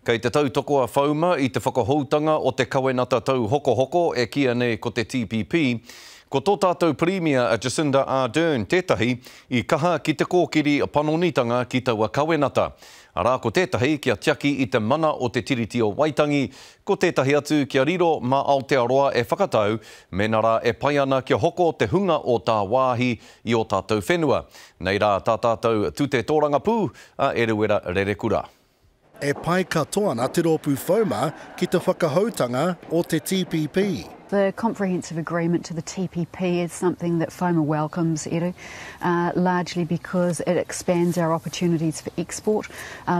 Kei te tautoko a whauma i te whakahoutanga o te kawenata tau hoko e kia nei ko te TPP. Ko tō tātou Premier Jacinda Ardern tētahi i kaha ki te kōkiri panonitanga ki taua kawenata. Arā ko tētahi kia tiaki i te mana o te tiriti o Waitangi, ko tētahi atu kia riro ma Aotearoa e whakatau, mena rā e pai ana kia hoko te hunga o tā wāhi i o tātou whenua. Nei rā tā tātou tūte tōranga pū a Eruera Rerekura. E pai katoa na te rōpū whauma ki te whakahoutanga o te TPP. The comprehensive agreement to the TPP is something that FOMA welcomes, Eru, largely because it expands our opportunities for export,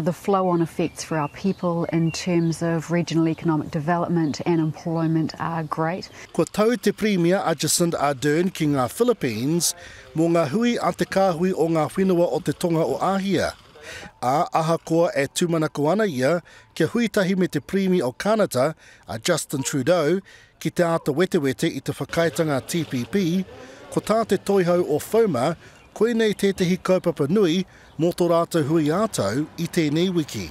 the flow-on effects for our people in terms of regional economic development and employment are great. Ko tau te Premier Jacinda Ardern ki ngā Philippines mō ngā hui a te kāhui o ngā whenua o te tonga o Āhia. Ahakoa e tūmanako ana ia kia huitahi me te Premier o Canada, Justin Trudeau, ki te ata wetewete i te whakaitanga TPP, ko tā te toihau o FOMA, koe nei tētahi kaupapa nui mō tō rātou hui ātau i tēnei wiki.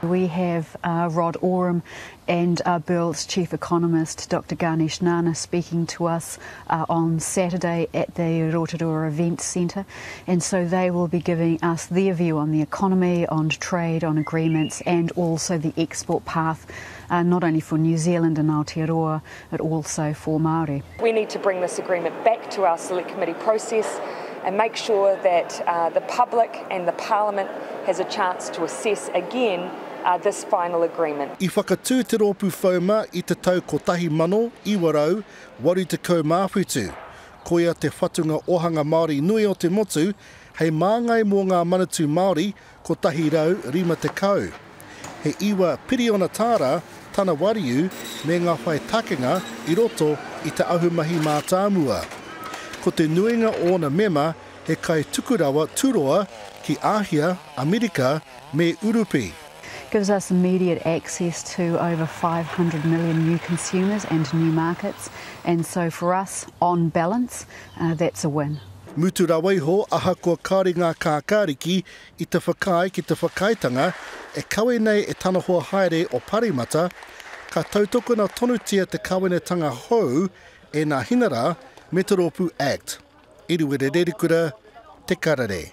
We have Rod Oram and Burl's Chief Economist, Dr. Ganesh Nana, speaking to us on Saturday at the Rotorua Event Centre. And so they will be giving us their view on the economy, on trade, on agreements, and also the export path, not only for New Zealand and Aotearoa, but also for Māori. We need to bring this agreement back to our Select Committee process and make sure that the public and the Parliament has a chance to assess again this final agreement. I whakatū te rōpū whauma i te tau ko tahi mano, iwarau, waru te kau māwhitu. Koia te whatunga ohanga Māori nui o te motu, hei māngai mō ngā manatū Māori ko tahi rau rima te kau. He iwa piriona tāra, tana wariu, me ngā whai takenga i roto i te ahumahi mā tāmua. Ko te nuinga o na mema, he kai tukurawa turoa ki Āhia, Amerika me Urupi. Gives us immediate access to over 500 million new consumers and new markets, and so for us, on balance, that's a win. Mutu rawaiho ahakoa kāre ngā kākāriki i te whakai ki te whakaitanga e kawe nei e tanahoa haere o Parimata, ka tautokona tonutia te kawenetanga hou e nā hinara me te Rōpū Act. Eruere Rerekura, Te Karare.